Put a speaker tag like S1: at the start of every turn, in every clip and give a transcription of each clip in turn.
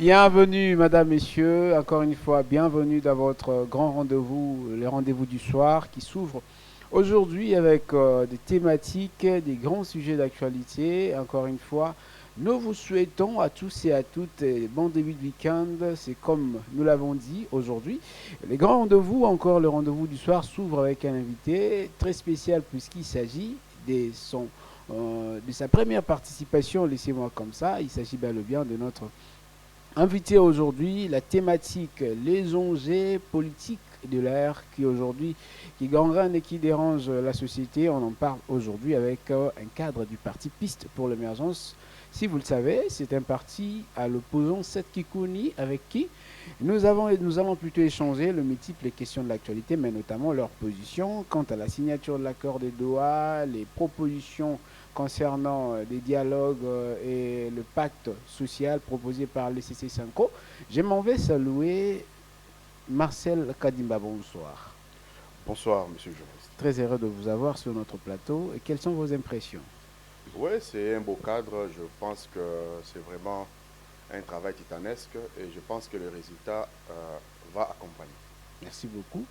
S1: Bienvenue, madame, messieurs, encore une fois, bienvenue dans votre grand rendez-vous, le rendez-vous du soir qui s'ouvre aujourd'hui avec des thématiques, des grands sujets d'actualité. Encore une fois, nous vous souhaitons à tous et à toutes bon début de week-end. C'est comme nous l'avons dit aujourd'hui. Les grands rendez-vous, encore le rendez-vous du soir, s'ouvre avec un invité très spécial puisqu'il s'agit de sa première participation, laissez-moi comme ça. Il s'agit bel et bien de notre invité aujourd'hui, la thématique les enjeux politiques de l'ère qui gangrène et qui dérange la société. On en parle aujourd'hui avec un cadre du parti Piste pour l'émergence. Si vous le savez, c'est un parti à l'opposant Seth Kikouni avec qui nous allons plutôt échanger le multiples questions de l'actualité, mais notamment leur position quant à la signature de l'accord de Doha, les propositions concernant des dialogues et le pacte social proposé par le CC5O. Je m'en vais saluer Marcel Kadimba. Bonsoir.
S2: Bonsoir, monsieur le journaliste.
S1: Très heureux de vous avoir sur notre plateau. Et quelles sont vos impressions?
S2: Oui, c'est un beau cadre. Je pense que c'est vraiment un travail titanesque et je pense que le résultat va accompagner.
S1: Merci beaucoup.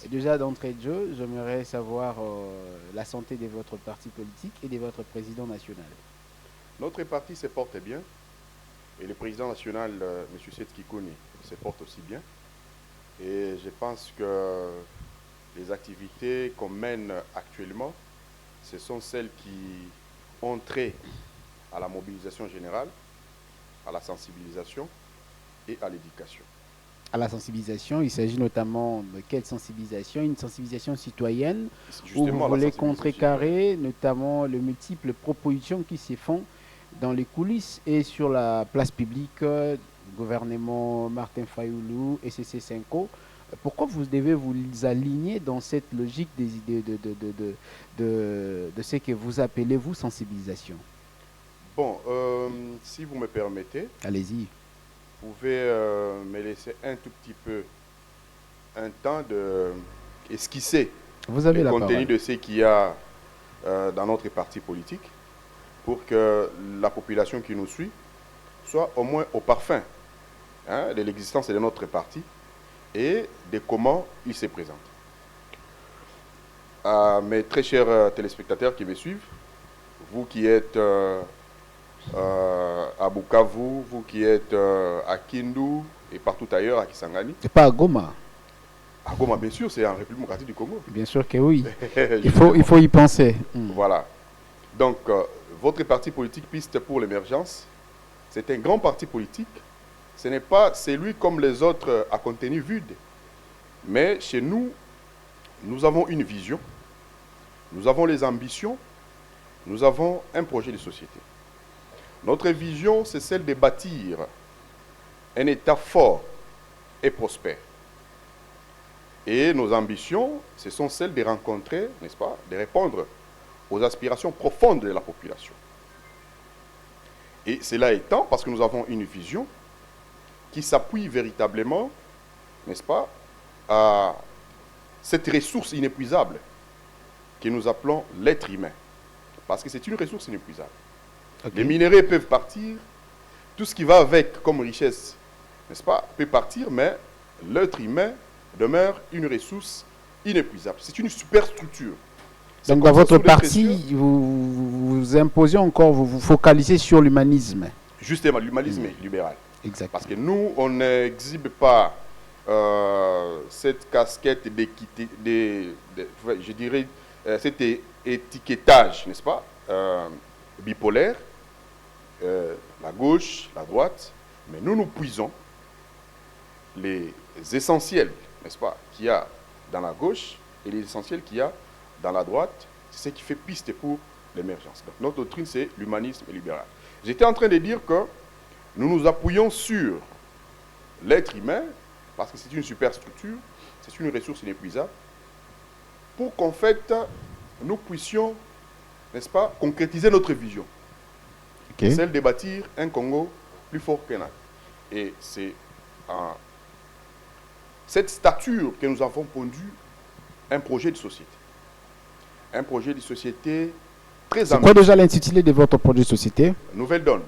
S1: Et déjà d'entrée de jeu, j'aimerais savoir la santé de votre parti politique et de votre président national.
S2: Notre parti se porte bien et le président national, M. Seth Kikouni, se porte aussi bien. Et je pense que les activités qu'on mène actuellement, ce sont celles qui ont trait à la mobilisation générale, à la sensibilisation et à l'éducation.
S1: À la sensibilisation, il s'agit notamment de quelle sensibilisation? Une sensibilisation citoyenne où vous voulez contrecarrer notamment les multiples propositions qui se font dans les coulisses et sur la place publique, gouvernement Martin Fayoulou et CC5O. Pourquoi vous devez vous aligner dans cette logique des idées de ce que vous appelez, vous, sensibilisation?
S2: Bon, si vous me permettez,
S1: allez-y.
S2: Vous pouvez me laisser un tout petit peu un temps d'esquisser le contenu de ce qu'il y a dans notre parti politique pour que la population qui nous suit soit au moins au parfum de l'existence de notre parti et de comment il se présente. À mes très chers téléspectateurs qui me suivent, vous qui êtes à Bukavu, vous qui êtes à Kindu et partout ailleurs, à Kisangani.
S1: C'est pas à Goma.
S2: À Goma, bien sûr, c'est en République démocratique du Congo.
S1: Bien sûr que oui. il faut y penser.
S2: Voilà. Donc, votre parti politique Piste pour l'émergence, c'est un grand parti politique. Ce n'est pas celui comme les autres à contenu vide. Mais chez nous, nous avons une vision, nous avons les ambitions, nous avons un projet de société. Notre vision, c'est celle de bâtir un État fort et prospère. Et nos ambitions, ce sont celles de rencontrer, n'est-ce pas, de répondre aux aspirations profondes de la population. Et cela étant parce que nous avons une vision qui s'appuie véritablement, n'est-ce pas, à cette ressource inépuisable que nous appelons l'être humain. Parce que c'est une ressource inépuisable. Okay. Les minéraux peuvent partir, tout ce qui va avec comme richesse, n'est-ce pas, peut partir, mais l'être humain demeure une ressource inépuisable. C'est une superstructure.
S1: Donc dans votre parti, vous imposez encore, vous vous focalisez sur l'humanisme.
S2: Justement, l'humanisme libéral.
S1: Exact.
S2: Parce que nous, on n'exhibe pas cette casquette d'équité, je dirais, cet étiquetage, n'est-ce pas, bipolaire, la gauche, la droite, mais nous puisons les essentiels, n'est-ce pas, qu'il y a dans la gauche et les essentiels qu'il y a dans la droite. C'est ce qui fait Piste pour l'émergence. Donc notre doctrine, c'est l'humanisme libéral. J'étais en train de dire que nous nous appuyons sur l'être humain, parce que c'est une superstructure, c'est une ressource inépuisable, pour qu'en fait, nous puissions, n'est-ce pas, concrétiser notre vision. Okay. Celle de bâtir un Congo plus fort qu'un autre. Et c'est en cette stature que nous avons pondu un projet de société. Un projet de société très ambitieux.
S1: C'est quoi déjà l'intitulé de votre projet de société?
S2: Nouvelle donne.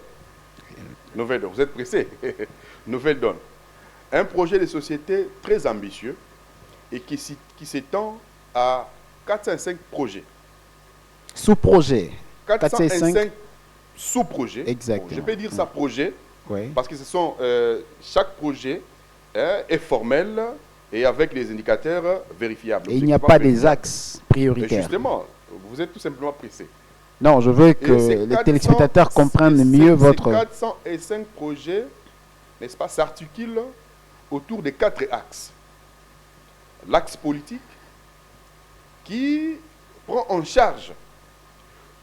S2: Nouvelle donne. Vous êtes pressé. Nouvelle donne. Un projet de société très ambitieux et qui s'étend à 405 projets.
S1: Sous-projet.
S2: 405 sous-projets.
S1: Exactement.
S2: Bon, je peux dire ça projet,
S1: Oui.
S2: parce que chaque projet est formel et avec des indicateurs vérifiables.
S1: Et il n'y a pas des axes
S2: Et
S1: prioritaires.
S2: justement, vous êtes tout simplement pressé.
S1: Non, je veux que les téléspectateurs comprennent mieux votre...
S2: 405 projets, n'est-ce pas, s'articulent autour de 4 axes. L'axe politique, qui prend en charge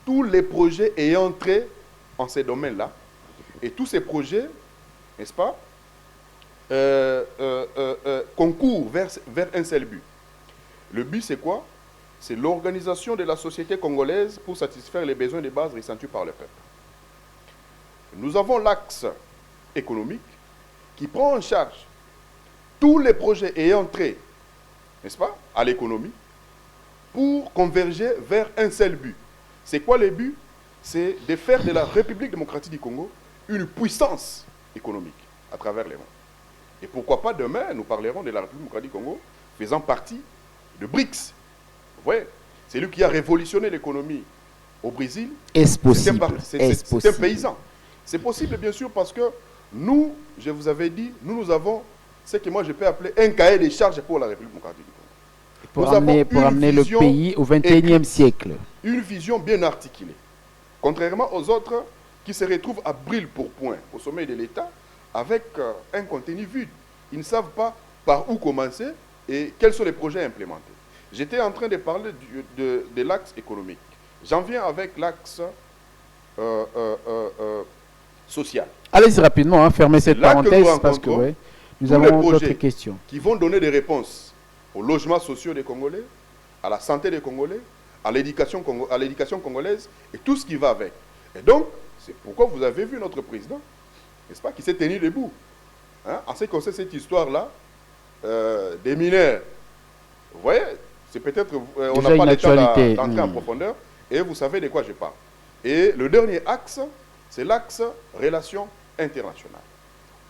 S2: tous les projets ayant trait en ces domaines-là. Et tous ces projets, n'est-ce pas, concourent vers un seul but. Le but, c'est quoi? C'est l'organisation de la société congolaise pour satisfaire les besoins de base ressentis par le peuple. Nous avons l'axe économique qui prend en charge tous les projets ayant trait, n'est-ce pas, à l'économie, pour converger vers un seul but. C'est quoi le but? C'est de faire de la République démocratique du Congo une puissance économique à travers les mondes. Et pourquoi pas demain, nous parlerons de la République démocratique du Congo faisant partie de BRICS. Vous voyez, c'est lui qui a révolutionné l'économie au Brésil.
S1: Est-ce possible?
S2: C'est un paysan. C'est possible, bien sûr, parce que nous, je vous avais dit, nous avons ce que moi je peux appeler un cahier des charges pour la République démocratique du Congo.
S1: Pour amener le pays au XXIe siècle.
S2: Une vision bien articulée. Contrairement aux autres qui se retrouvent à brûle pour point au sommet de l'État avec un contenu vide. Ils ne savent pas par où commencer et quels sont les projets implémentés. J'étais en train de parler de l'axe économique. J'en viens avec l'axe social.
S1: Allez-y rapidement, fermez cette parenthèse parce que nous avons d'autres questions.
S2: Qui vont donner des réponses aux logements sociaux des Congolais, à la santé des Congolais, à l'éducation congolaise et tout ce qui va avec. Et donc, c'est pourquoi vous avez vu notre président, n'est-ce pas, qui s'est tenu debout. Hein, en ce qui concerne cette histoire-là, des mineurs, vous voyez, c'est peut-être, on n'a pas le temps d'entrer en profondeur, et vous savez de quoi je parle. Et le dernier axe, c'est l'axe relations internationales,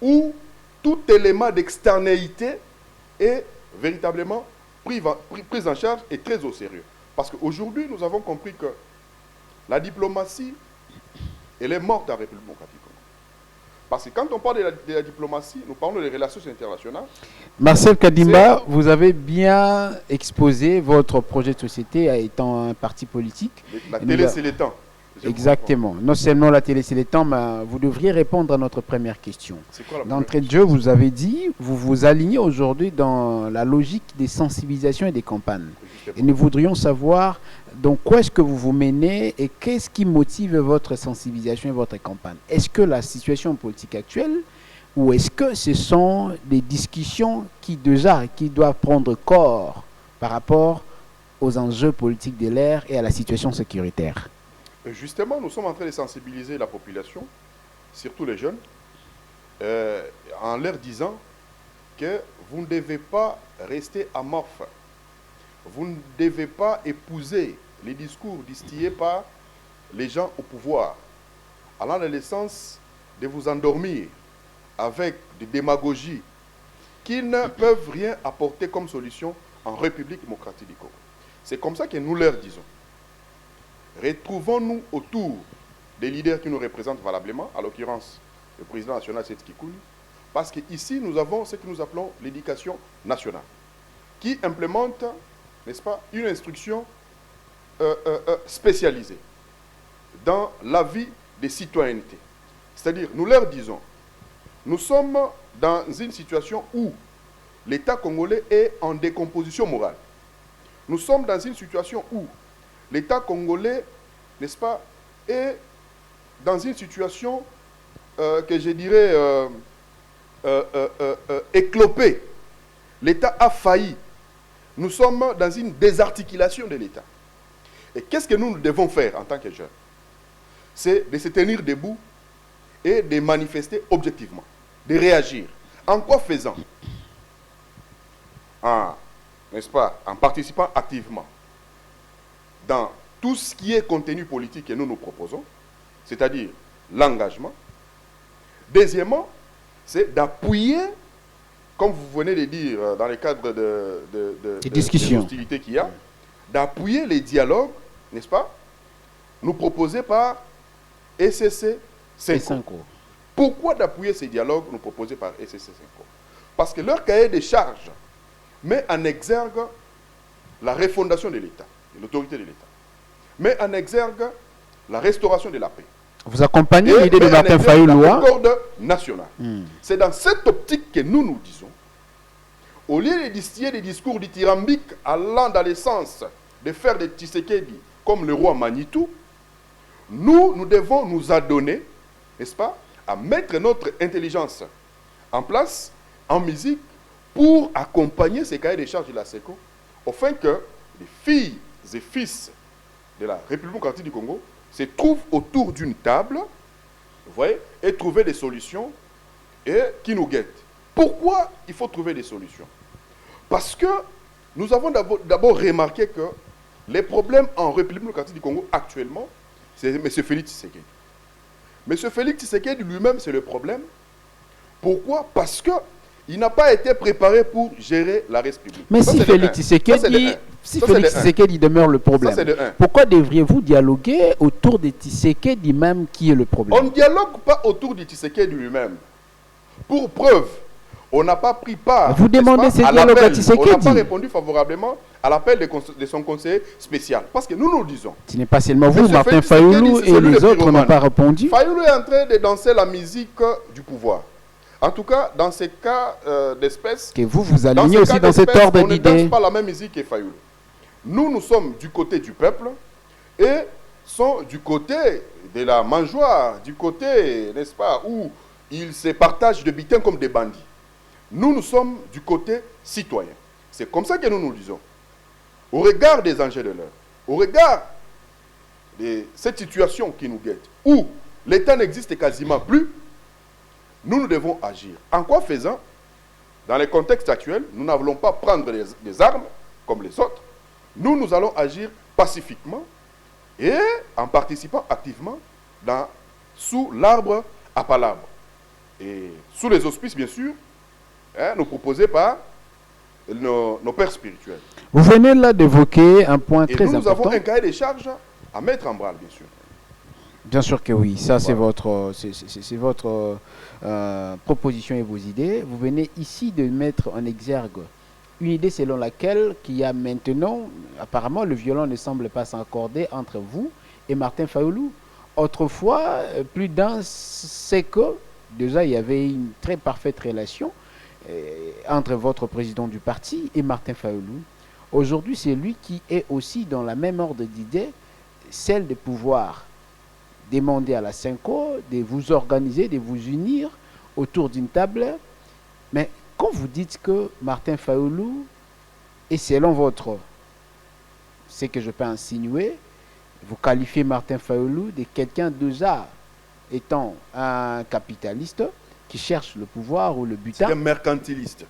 S2: où tout élément d'externalité est véritablement pris en charge et très au sérieux. Parce qu'aujourd'hui, nous avons compris que la diplomatie, elle est morte en République démocratique. Parce que quand on parle de la diplomatie, nous parlons des relations internationales.
S1: Marcel Kadimba, vous avez bien exposé votre projet de société étant un parti politique.
S2: La télé, c'est le temps.
S1: Exactement. Non seulement la télé, c'est le temps, mais vous devriez répondre à notre première question. D'entrée de jeu, vous avez dit, vous vous alignez aujourd'hui dans la logique des sensibilisations et des campagnes. Et nous voudrions savoir donc quoi est-ce que vous vous menez et qu'est-ce qui motive votre sensibilisation et votre campagne. Est-ce que la situation politique actuelle ou est-ce que ce sont des discussions qui doivent prendre corps par rapport aux enjeux politiques de l'ère et à la situation sécuritaire?
S2: Justement, nous sommes en train de sensibiliser la population, surtout les jeunes, en leur disant que vous ne devez pas rester amorphe. Vous ne devez pas épouser les discours distillés par les gens au pouvoir, allant dans le sens de vous endormir avec des démagogies qui ne peuvent rien apporter comme solution en République démocratique du Congo. C'est comme ça que nous leur disons. Retrouvons-nous autour des leaders qui nous représentent valablement, à l'occurrence le président national Seth Kikouli, parce qu'ici nous avons ce que nous appelons l'éducation nationale, qui implémente, n'est-ce pas, une instruction spécialisée dans la vie des citoyennetés. C'est-à-dire, nous leur disons, nous sommes dans une situation où l'État congolais est en décomposition morale. Nous sommes dans une situation où l'État congolais, n'est-ce pas, est dans une situation que je dirais éclopée. L'État a failli. Nous sommes dans une désarticulation de l'État. Et qu'est-ce que nous devons faire en tant que jeunes? C'est de se tenir debout et de manifester objectivement, de réagir. En quoi faisant? N'est-ce pas, en participant activement dans tout ce qui est contenu politique que nous nous proposons, c'est-à-dire l'engagement, Deuxièmement, c'est d'appuyer, comme vous venez de dire, dans le cadre
S1: des discussions,
S2: des hostilités qu'il y a, d'appuyer les dialogues, n'est-ce pas, nous proposés par ECC 5. Pourquoi d'appuyer ces dialogues nous proposés par ECC 5? Parce que leur cahier de charges met en exergue la refondation de l'État, de l'autorité de l'État. Met en exergue la restauration de la paix.
S1: Vous accompagnez l'idée de Martin Fayulu.
S2: La concorde nationale. C'est dans cette optique que nous disons, au lieu de distiller des discours dithyrambiques allant dans le sens de faire de Tshisekedi comme le roi Manitou, nous devons nous adonner, n'est-ce pas, à mettre notre intelligence en place, en musique, pour accompagner ces cahiers de charges de la SECO, afin que les filles et fils de la République démocratique du Congo se trouvent autour d'une table, vous voyez, et trouver des solutions qui nous guettent. Pourquoi il faut trouver des solutions? Parce que nous avons d'abord remarqué que les problèmes en République démocratique du Congo actuellement, c'est M. Félix Tshisekedi. M. Félix Tshisekedi lui-même, c'est le problème. Pourquoi? Parce qu'il n'a pas été préparé pour gérer la République.
S1: Mais si Félix Tshisekedi demeure le problème, pourquoi devriez-vous dialoguer autour de Tshisekedi même qui est le problème?
S2: On ne dialogue pas autour de Tshisekedi lui-même. Pour preuve, on n'a pas pris part.
S1: Vous demandez ce dialogue à Tshisekedi.
S2: On n'a pas répondu favorablement à l'appel de son conseiller spécial. Parce que nous disons.
S1: Ce n'est pas seulement vous, Martin Fayulu et les autres n'ont pas répondu.
S2: Fayulu est en train de danser la musique du pouvoir. En tout cas, dans ces cas d'espèce,
S1: que vous alignez aussi dans cet ordre d'idées.
S2: On ne danse pas la même musique que Fayulu. Nous sommes du côté du peuple et sont du côté de la mangeoire, du côté, n'est-ce pas, où ils se partagent de butin comme des bandits. Nous sommes du côté citoyen. C'est comme ça que nous disons. Au regard des enjeux de l'heure, au regard de cette situation qui nous guette, où l'État n'existe quasiment plus, nous devons agir. En quoi faisant? Dans le contexte actuel, nous n'allons pas prendre des armes comme les autres. Nous allons agir pacifiquement et en participant activement sous l'arbre à palabre. Et sous les auspices, bien sûr, nous proposés par nos pères spirituels.
S1: Vous venez là d'évoquer un point très important.
S2: Nous avons un cahier de charges à mettre en branle, bien sûr.
S1: Bien sûr que oui, ça c'est votre proposition et vos idées. Vous venez ici de mettre en exergue une idée selon laquelle qu'il y a maintenant, apparemment le violon ne semble pas s'accorder entre vous et Martin Fayulu. Autrefois, plus d'un, c'est que déjà il y avait une très parfaite relation entre votre président du parti et Martin Fayulu. Aujourd'hui, c'est lui qui est aussi dans la même ordre d'idées, celle de pouvoir demander à la SENCO de vous organiser, de vous unir autour d'une table. Mais quand vous dites que Martin Fayulu est selon ce que je peux insinuer, vous qualifiez Martin Fayulu de quelqu'un déjà étant un capitaliste qui cherche le pouvoir ou le butin.
S2: C'est un mercantiliste.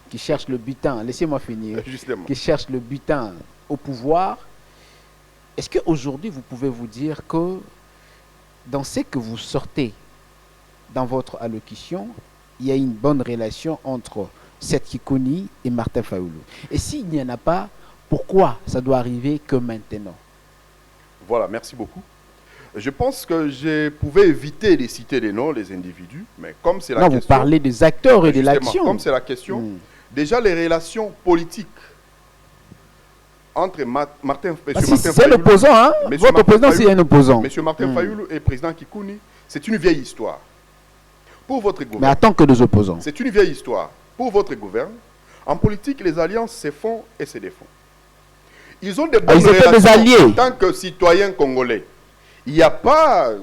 S1: Qui cherche le butin, laissez-moi finir.
S2: Justement.
S1: Qui cherche le butin au pouvoir. Est-ce qu'aujourd'hui, vous pouvez vous dire que dans ce que vous sortez dans votre allocution, il y a une bonne relation entre Seth Kikuni et Martin Fayulu? Et s'il n'y en a pas, pourquoi ça doit arriver que maintenant?
S2: Voilà, merci beaucoup. Je pense que je pouvais éviter de citer les noms, les individus, mais comme c'est la question...
S1: Non, vous parlez des acteurs et de l'action.
S2: Comme c'est la question, déjà les relations politiques entre Martin Fayulu...
S1: C'est l'opposant, hein? Votre opposant, c'est un opposant.
S2: M. Martin Fayulu et le président Kikuni, c'est une vieille histoire. Pour votre gouvernement...
S1: Mais attends que deux opposants.
S2: C'est une vieille histoire. Pour votre gouvernement, en politique, les alliances se font et se défont. Ils ont des bonnes relations
S1: des alliés.
S2: En tant que citoyens congolais. Il n'y a pas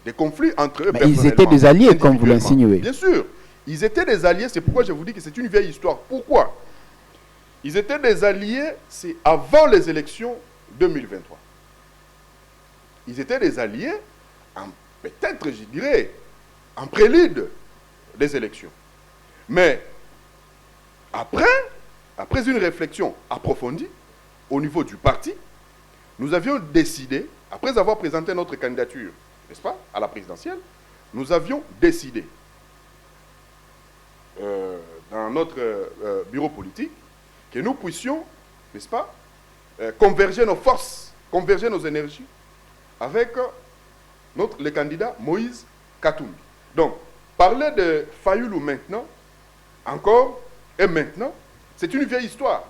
S2: de conflit entre eux.
S1: Mais ils étaient des alliés, comme vous l'insinuez.
S2: Bien sûr. Ils étaient des alliés, c'est pourquoi je vous dis que c'est une vieille histoire. Pourquoi? Ils étaient des alliés, c'est avant les élections 2023. Ils étaient des alliés, peut-être, je dirais, en prélude des élections. Mais après une réflexion approfondie au niveau du parti, nous avions décidé, après avoir présenté notre candidature, n'est-ce pas, à la présidentielle, nous avions décidé dans notre bureau politique que nous puissions, n'est-ce pas, converger nos forces, converger nos énergies avec le candidat Moïse Katumbi. Donc, parler de Fayoulou maintenant, encore et maintenant, c'est une vieille histoire.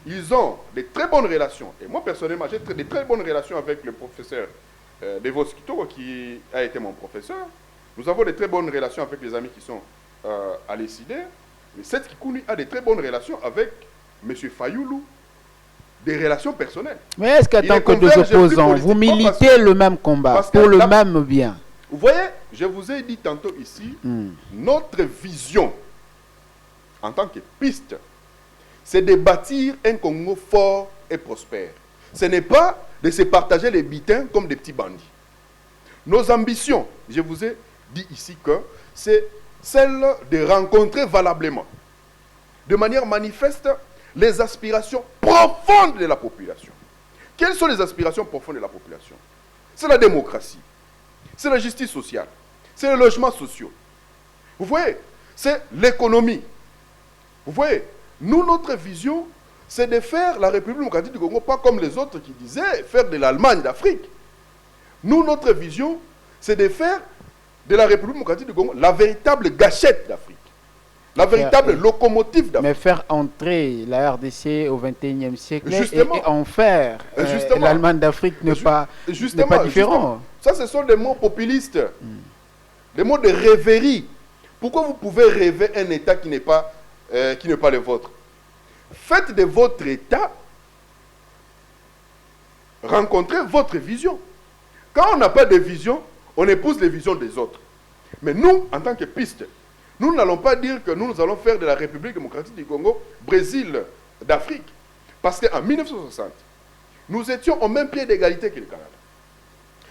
S2: Ils ont de très bonnes relations. Et moi, personnellement, j'ai de très bonnes relations avec le professeur Devos Kitoko, qui a été mon professeur. Nous avons de très bonnes relations avec les amis qui sont à l'ECD. Mais Seth Kikouni a de très bonnes relations avec M. Fayoulou, des relations personnelles.
S1: Mais est-ce qu'en tant que deux opposants, vous militez le même combat pour le même bien?
S2: Vous voyez, je vous ai dit tantôt ici, notre vision en tant que piste, c'est de bâtir un Congo fort et prospère. Ce n'est pas de se partager les bitins comme des petits bandits. Nos ambitions, je vous ai dit ici que c'est celle de rencontrer valablement, de manière manifeste, les aspirations profondes de la population. Quelles sont les aspirations profondes de la population? C'est la démocratie, c'est la justice sociale, c'est le logement social. Vous voyez, c'est l'économie. Vous voyez, nous, notre vision, c'est de faire la République démocratique du Congo, pas comme les autres qui disaient faire de l'Allemagne d'Afrique. Nous, notre vision, c'est de faire de la République démocratique du Congo la véritable gâchette d'Afrique, la véritable locomotive d'Afrique.
S1: Mais faire entrer la RDC au XXIe siècle et en faire l'Allemagne d'Afrique n'est pas différent.
S2: Justement. Ça, ce sont des mots populistes, des mots de rêverie. Pourquoi vous pouvez rêver un État qui n'est pas le vôtre? Faites de votre État, rencontrez votre vision. Quand on n'a pas de vision, on épouse les visions des autres. Mais nous, en tant que piste, nous n'allons pas dire que nous allons faire de la République démocratique du Congo, Brésil d'Afrique. Parce qu'en 1960, nous étions au même pied d'égalité que le Canada.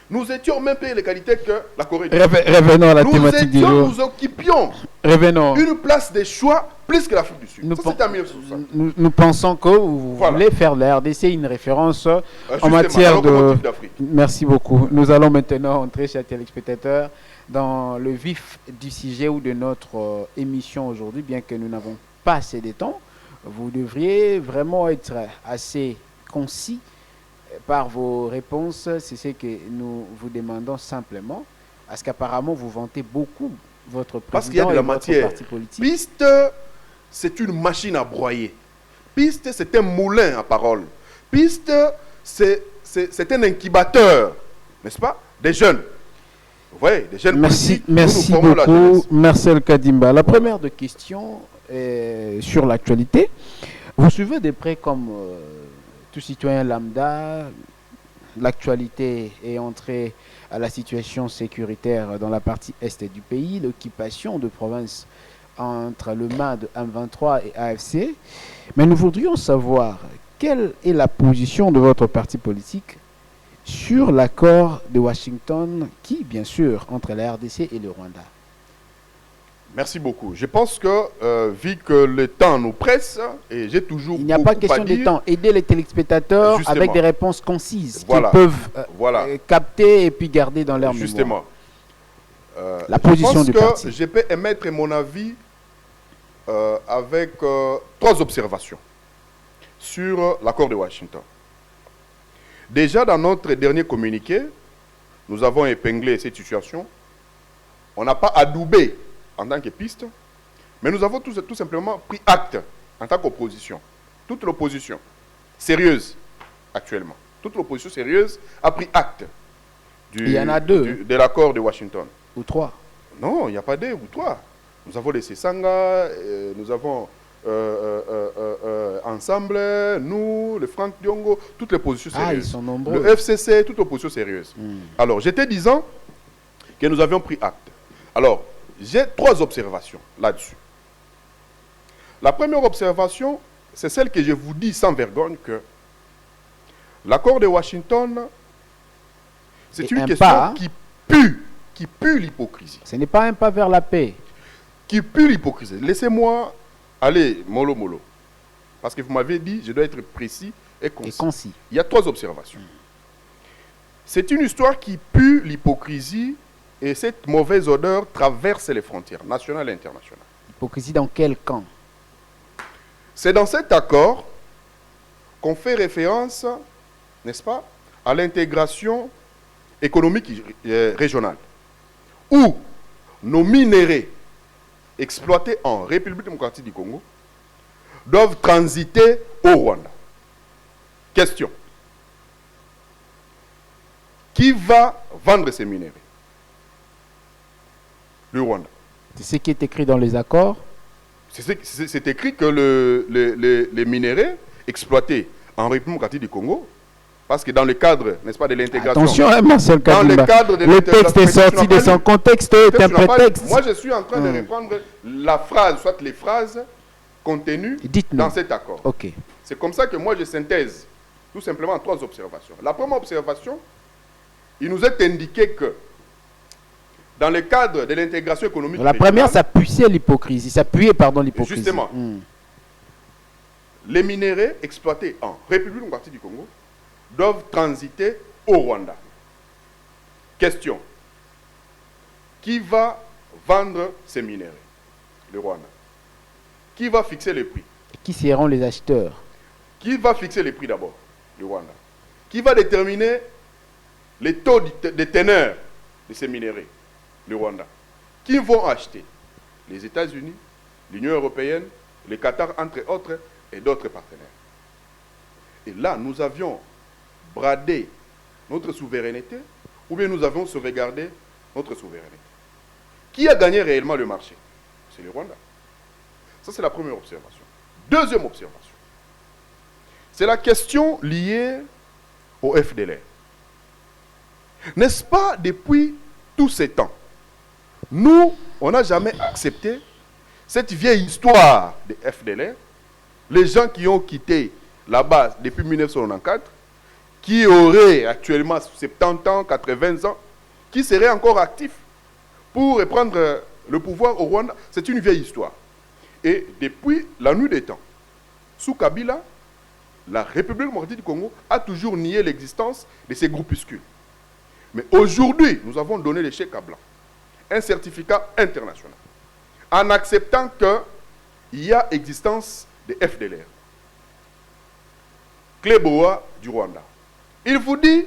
S2: Nous étions au même pied d'égalité que la Corée du Sud.
S1: Revenons à la thématique du jour.
S2: Nous occupions une place de choix plus que l'Afrique du Sud. Ça, c'était en 1960.
S1: Nous pensons que vous voulez faire de la RDC une référence en matière de... Merci beaucoup. Nous allons maintenant entrer, chers téléspectateurs, dans le vif du sujet ou de notre émission aujourd'hui, bien que nous n'avons pas assez de temps. Vous devriez vraiment être assez concis par vos réponses. C'est ce que nous vous demandons simplement, parce qu'apparemment vous vantez beaucoup votre président.
S2: Parce qu'il y a de la matière.
S1: Parti politique.
S2: Piste, c'est une machine à broyer. Piste, c'est un moulin à parole. Piste, c'est un incubateur, n'est-ce pas, des jeunes. Vous voyez, des jeunes politiques.
S1: Merci beaucoup, Marcel Kadimba. La première de questions est sur l'actualité. Vous suivez de près, comme tout citoyen lambda, l'actualité est entrée à la situation sécuritaire dans la partie est du pays, l'occupation de provinces entre le MAD, M23 et AFC. Mais nous voudrions savoir quelle est la position de votre parti politique sur l'accord de Washington qui, bien sûr, entre la RDC et le Rwanda.
S2: Merci beaucoup. Je pense que, vu que le temps nous presse, et j'ai toujours...
S1: Il n'y a pas question de temps. Aider les téléspectateurs avec des réponses concises qu'ils peuvent capter et puis garder dans leur mémoire.
S2: Justement.
S1: La position du parti.
S2: Je peux émettre mon avis avec trois observations sur l'accord de Washington. Déjà, dans notre dernier communiqué, nous avons épinglé cette situation. On n'a pas adoubé en tant que piste, mais nous avons tout simplement pris acte en tant qu'opposition. Toute l'opposition sérieuse actuellement, toute l'opposition sérieuse a pris acte
S1: il y en a deux.
S2: De l'accord de Washington.
S1: Ou trois.
S2: Non, il n'y a pas deux ou trois. Nous avons les Sesanga, nous avons Ensemble, nous, le Franck Diongo, toutes les positions sérieuses.
S1: Ils sont nombreux.
S2: Le FCC, toutes les positions sérieuses. Alors, j'étais disant que nous avions pris acte. Alors, j'ai trois observations là-dessus. La première observation, c'est celle que je vous dis sans vergogne que l'accord de Washington, c'est une question qui pue l'hypocrisie.
S1: Ce n'est pas un pas vers la paix.
S2: Qui pue l'hypocrisie. Laissez-moi aller mollo. Parce que vous m'avez dit, je dois être précis et concis. Il y a trois observations. C'est une histoire qui pue l'hypocrisie Et cette mauvaise odeur traverse les frontières nationales et internationales.
S1: Hypocrisie dans quel camp?
S2: C'est dans cet accord qu'on fait référence, n'est-ce pas, à l'intégration économique régionale, où nos minéraux exploités en République démocratique du Congo doivent transiter au Rwanda. Question. Qui va vendre ces minéraux? Le Rwanda.
S1: C'est ce qui est écrit dans les accords.
S2: C'est écrit que les minéraux exploités en République démocratique du Congo, parce que dans le cadre, n'est-ce pas, de l'intégration...
S1: Attention, hein, Marcel Kabila.
S2: Dans le cadre de
S1: le texte est sorti de son contexte, est un prétexte.
S2: Moi, je suis en train de reprendre la phrase, soit les phrases contenues dans cet accord.
S1: Okay.
S2: C'est comme ça que moi, je synthèse tout simplement 3 observations. La première observation, il nous est indiqué que dans le cadre de l'intégration économique...
S1: La première s'appuyait l'hypocrisie. L'hypocrisie.
S2: Justement, les minéraux exploités en République démocratique du Congo doivent transiter au Rwanda. Question. Qui va vendre ces minéraux? Le Rwanda. Qui va fixer les prix?
S1: Qui seront les acheteurs?
S2: Qui va fixer les prix d'abord? Le Rwanda. Qui va déterminer les taux de teneur de ces minéraux? Le Rwanda. Qui vont acheter? Les États-Unis, l'Union européenne, le Qatar, entre autres, et d'autres partenaires. Et là, nous avions bradé notre souveraineté, ou bien nous avons sauvegardé notre souveraineté. Qui a gagné réellement le marché? C'est le Rwanda. Ça, c'est la première observation. Deuxième observation. C'est la question liée au FDLR. N'est-ce pas, depuis tous ces temps, nous, on n'a jamais accepté cette vieille histoire de FDLR, les gens qui ont quitté la base depuis 1994, qui auraient actuellement 70 ans, 80 ans, qui seraient encore actifs pour reprendre le pouvoir au Rwanda. C'est une vieille histoire. Et depuis la nuit des temps, sous Kabila, la République démocratique du Congo a toujours nié l'existence de ces groupuscules. Mais aujourd'hui, nous avons donné le chèque à blanc, un certificat international, en acceptant qu'il y a existence de FDLR. Cléboa du Rwanda. Il vous dit,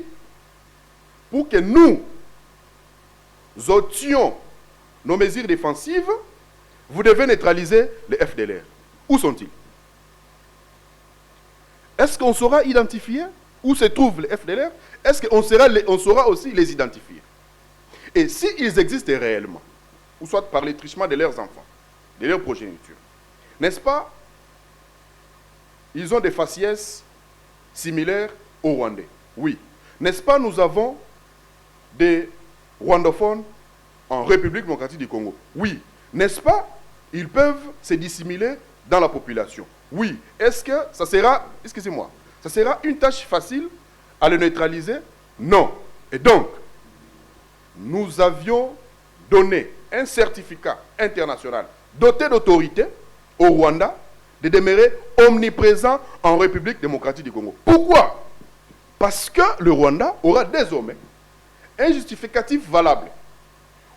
S2: pour que nous ôtions nos mesures défensives, vous devez neutraliser les FDLR. Où sont-ils? Est-ce qu'on saura identifier où se trouvent les FDLR? Est-ce qu'on saura aussi les identifier? Et s'ils existent réellement, ou soit par les trichements de leurs enfants, de leur progéniture, n'est-ce pas? Ils ont des faciès similaires aux Rwandais. Oui. N'est-ce pas, nous avons des rwandophones en République démocratique du Congo? Oui. N'est-ce pas, ils peuvent se dissimuler dans la population? Oui. Est-ce que ça sera, excusez-moi, ça sera une tâche facile à le neutraliser? Non. Et donc, nous avions donné un certificat international doté d'autorité au Rwanda de demeurer omniprésent en République démocratique du Congo. Pourquoi? Parce que le Rwanda aura désormais un justificatif valable.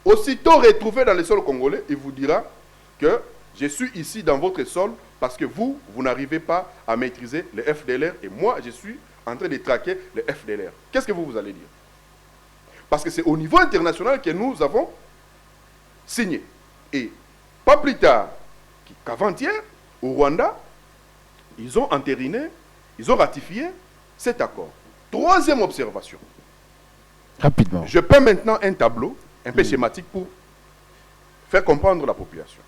S2: Aussitôt retrouvé dans le sol congolais, il vous dira que je suis ici dans votre sol parce que vous n'arrivez pas à maîtriser le FDLR et moi, je suis en train de traquer le FDLR. Qu'est-ce que vous allez dire? Parce que c'est au niveau international que nous avons signé. Et pas plus tard qu'avant-hier, au Rwanda, ils ont entériné, ils ont ratifié cet accord. Troisième observation.
S1: Rapidement.
S2: Je peins maintenant un tableau un peu schématique pour faire comprendre la population.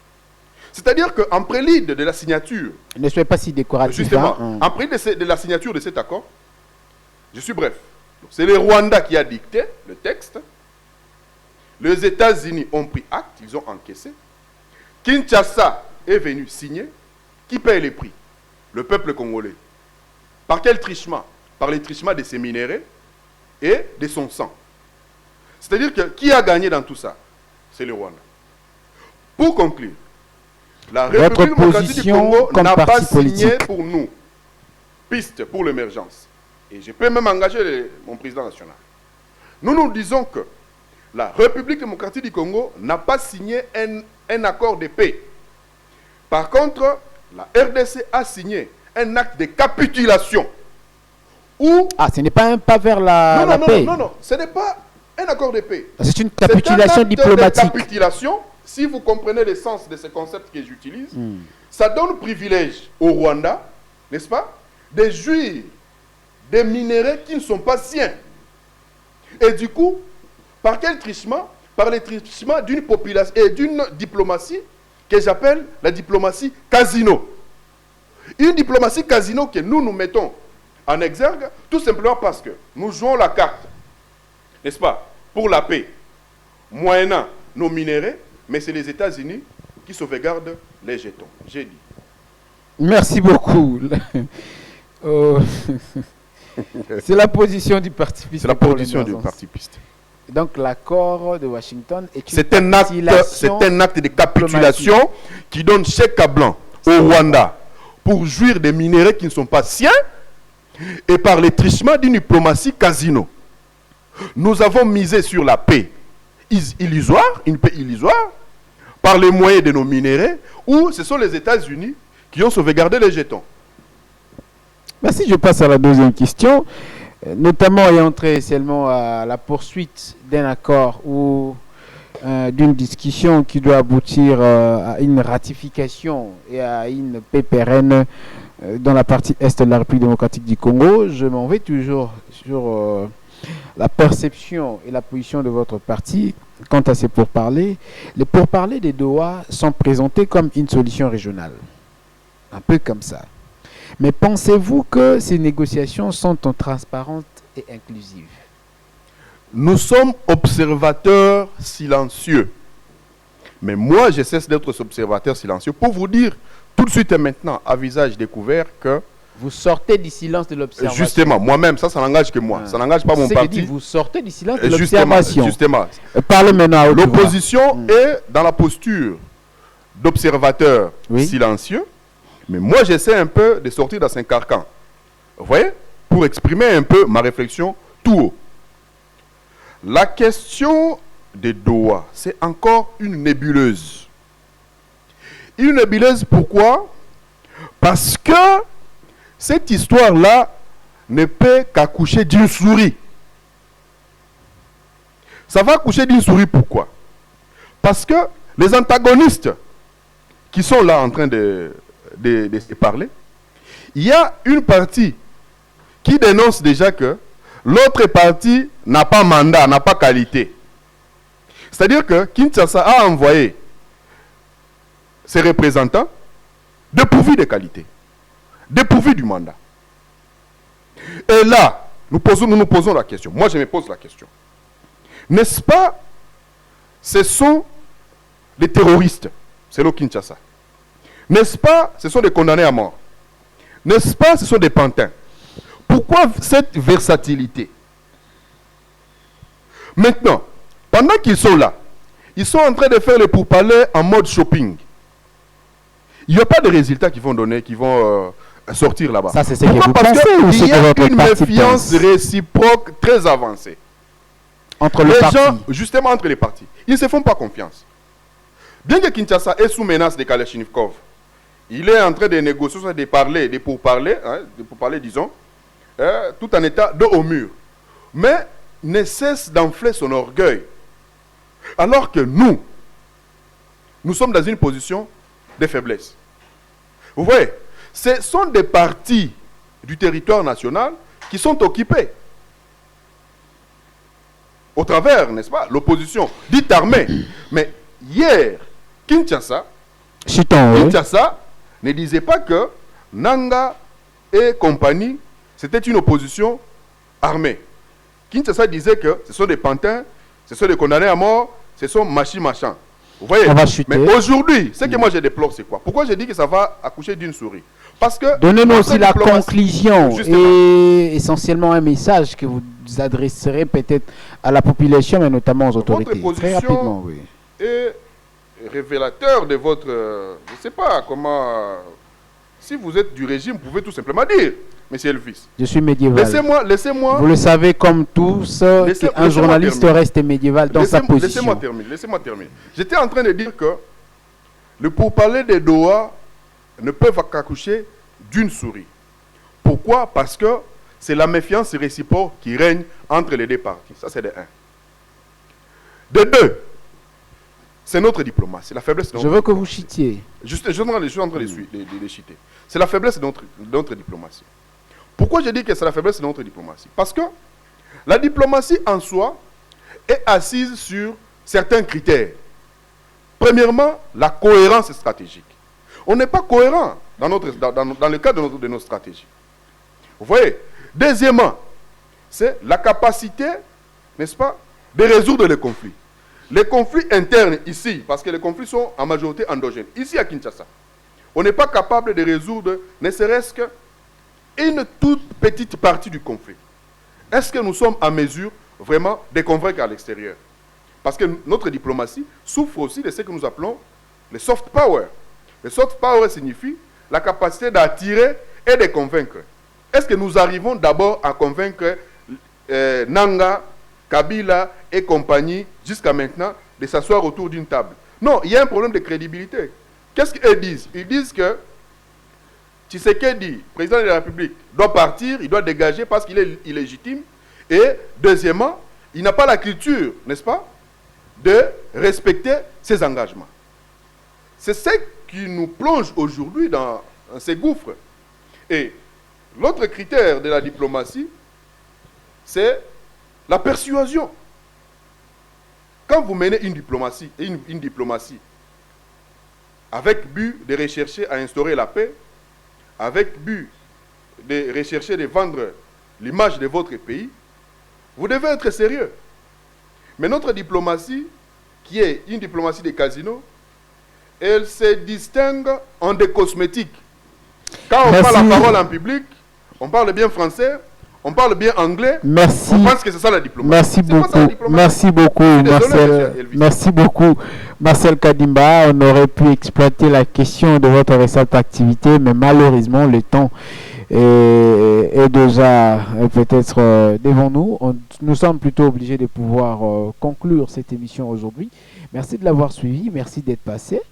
S2: C'est-à-dire qu'en prélude de la signature...
S1: Ne soyez pas si décoratif.
S2: Justement, en prélude de la signature de cet accord, je suis bref. C'est le Rwanda qui a dicté le texte. Les États-Unis ont pris acte, ils ont encaissé. Kinshasa est venu signer. Qui paye les prix? Le peuple congolais. Par quel trichement? Par les trichements de ses minéraux et de son sang. C'est-à-dire que qui a gagné dans tout ça? C'est le Rwanda. Pour conclure, la République démocratique du Congo n'a pas signé pour nous piste pour l'émergence. Et je peux même engager mon président national. Nous disons que la République démocratique du Congo n'a pas signé un accord de paix. Par contre, la RDC a signé un acte de capitulation. Où...
S1: Ah, ce n'est pas un pas vers la paix.
S2: Non, ce n'est pas un accord de paix.
S1: C'est une capitulation diplomatique.
S2: De capitulation, si vous comprenez le sens de ce concept que j'utilise, ça donne privilège au Rwanda, n'est-ce pas, de jouir des minéraux qui ne sont pas siens. Et du coup, par quel trichement? Par le trichement d'une population et d'une diplomatie que j'appelle la diplomatie casino. Une diplomatie casino que nous mettons en exergue, tout simplement parce que nous jouons la carte, n'est-ce pas, pour la paix, moyennant nos minéraux, mais c'est les États-Unis qui sauvegardent les jetons. J'ai dit.
S1: Merci beaucoup. C'est la position du Parti Piste.
S2: C'est la position du Parti Piste.
S1: Donc l'accord de Washington est
S2: un acte de capitulation qui donne chèque à blanc au Rwanda pour jouir des minéraux qui ne sont pas siens et par les trichements d'une diplomatie casino. Nous avons misé sur la paix illusoire, une paix illusoire, par les moyens de nos minéraux, où ce sont les États-Unis qui ont sauvegardé les jetons.
S1: Merci, je passe à la deuxième question, notamment ayant trait seulement à la poursuite d'un accord ou d'une discussion qui doit aboutir à une ratification et à une paix pérenne dans la partie est de la République démocratique du Congo. Je m'en vais toujours sur la perception et la position de votre parti quant à ces pourparlers. Les pourparlers des Doha sont présentés comme une solution régionale, un peu comme ça. Mais pensez-vous que ces négociations sont transparentes et inclusives?
S2: Nous sommes observateurs silencieux. Mais moi, je cesse d'être observateur silencieux pour vous dire tout de suite et maintenant, à visage découvert, que...
S1: Vous sortez du silence de l'observation.
S2: Justement, moi-même, ça n'engage que moi. Ça n'engage pas mon parti.
S1: Vous sortez du silence de l'observation.
S2: Justement.
S1: Parlez maintenant à
S2: l'opposition est dans la posture d'observateur silencieux. Mais moi, j'essaie un peu de sortir dans un carcan. Vous voyez? Pour exprimer un peu ma réflexion tout haut. La question des Doha, c'est encore une nébuleuse. Une nébuleuse, pourquoi? Parce que cette histoire-là ne peut qu'accoucher d'une souris. Ça va accoucher d'une souris, pourquoi? Parce que les antagonistes qui sont là en train de se parler, il y a une partie qui dénonce déjà que l'autre partie n'a pas mandat, n'a pas qualité. C'est-à-dire que Kinshasa a envoyé ses représentants dépourvus de qualité, dépourvus du mandat. Et là, nous nous posons la question. Moi, je me pose la question. N'est-ce pas, ce sont des terroristes, c'est le Kinshasa. N'est-ce pas, ce sont des condamnés à mort. N'est-ce pas, ce sont des pantins. Pourquoi cette versatilité? Maintenant, pendant qu'ils sont là, ils sont en train de faire les pourparlers en mode shopping. Il n'y a pas de résultats qui vont donner, qui vont sortir là-bas.
S1: Ça, c'est ce que vous
S2: Parce
S1: pensez ou
S2: qu'il y
S1: c'est que
S2: a
S1: votre
S2: une
S1: parti
S2: méfiance
S1: pense
S2: réciproque très avancée.
S1: entre
S2: Les
S1: les partis.
S2: gens, justement entre les partis, ils ne se font pas confiance. Bien que Kinshasa est sous menace de Kalachnikov, il est en train de négocier, de parler, de pourparler, disons, tout en état dos au mur. Mais ne cesse d'enfler son orgueil. Alors que nous sommes dans une position de faiblesse. Vous voyez, ce sont des parties du territoire national qui sont occupées. Au travers, n'est-ce pas, l'opposition dite armée. Mais hier, Kinshasa ne disait pas que Nanga et compagnie, c'était une opposition armée. Kinshasa disait que ce sont des pantins, ce sont des condamnés à mort, ce sont machin. Vous voyez? Mais aujourd'hui, ce que moi je déplore, c'est quoi? Pourquoi je dis que ça va accoucher d'une souris? Parce que...
S1: Donnez-nous aussi la conclusion et essentiellement un message que vous adresserez peut-être à la population, mais notamment aux autorités.
S2: Votre
S1: très rapidement, oui.
S2: Et révélateur de votre... je ne sais pas comment Si vous êtes du régime, vous pouvez tout simplement dire, monsieur Elvis.
S1: Je suis médiéval.
S2: Laissez-moi.
S1: Vous le savez comme tous, un journaliste reste médiéval dans sa position.
S2: Laissez-moi terminer. J'étais en train de dire que le pourparler des Doha ne peuvent qu'accoucher d'une souris. Pourquoi? Parce que c'est la méfiance réciproque qui règne entre les deux parties. Ça, c'est de un. De deux, c'est notre diplomatie, la faiblesse de notre
S1: Je veux que vous chitiez.
S2: Je suis en train de les chiter. C'est la faiblesse de notre diplomatie. Pourquoi je dis que c'est la faiblesse de notre diplomatie? Parce que la diplomatie en soi est assise sur certains critères. Premièrement, la cohérence stratégique. On n'est pas cohérent dans le cadre de notre stratégie. Vous voyez? Deuxièmement, c'est la capacité, n'est-ce pas, de résoudre les conflits. Les conflits internes ici, parce que les conflits sont en majorité endogènes, ici à Kinshasa, on n'est pas capable de résoudre ne serait-ce qu'une toute petite partie du conflit. Est-ce que nous sommes en mesure vraiment de convaincre à l'extérieur? Parce que notre diplomatie souffre aussi de ce que nous appelons le soft power. Le soft power signifie la capacité d'attirer et de convaincre. Est-ce que nous arrivons d'abord à convaincre Nanga, Kabila et compagnie, jusqu'à maintenant, de s'asseoir autour d'une table? Non, il y a un problème de crédibilité. Qu'est-ce qu'ils disent? Ils disent que Tshisekedi, président de la République, doit partir, il doit dégager parce qu'il est illégitime. Et deuxièmement, il n'a pas la culture, n'est-ce pas, de respecter ses engagements. C'est ce qui nous plonge aujourd'hui dans ces gouffres. Et l'autre critère de la diplomatie, c'est la persuasion. Quand vous menez une diplomatie, avec but de rechercher à instaurer la paix, avec but de rechercher de vendre l'image de votre pays, vous devez être sérieux. Mais notre diplomatie, qui est une diplomatie des casinos, elle se distingue en des cosmétiques. Quand on parle la parole en public, on parle bien français, on parle bien anglais.
S1: Merci.
S2: On pense que c'est ça la diplomatie.
S1: Merci beaucoup. Merci beaucoup, Marcel. Merci beaucoup, Marcel Kadimba. On aurait pu exploiter la question de votre récente activité, mais malheureusement, le temps est déjà peut-être devant nous. Nous sommes plutôt obligés de pouvoir conclure cette émission aujourd'hui. Merci de l'avoir suivi. Merci d'être passé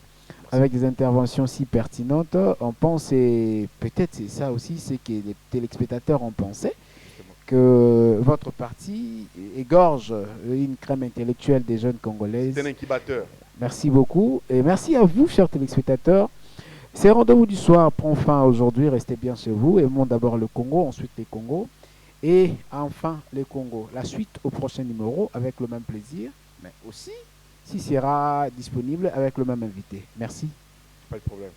S1: avec des interventions si pertinentes. On pense, et peut-être c'est ça aussi, c'est que les téléspectateurs ont pensé, que votre parti égorge une crème intellectuelle des jeunes Congolaises.
S2: C'est un incubateur.
S1: Merci beaucoup. Et merci à vous, chers téléspectateurs. Ces rendez-vous du soir prend fin aujourd'hui. Restez bien chez vous. Aimons d'abord le Congo, ensuite les Congos. Et enfin les Congos. La suite au prochain numéro avec le même plaisir, mais aussi s'il sera disponible avec le même invité. Merci.
S2: Pas de problème.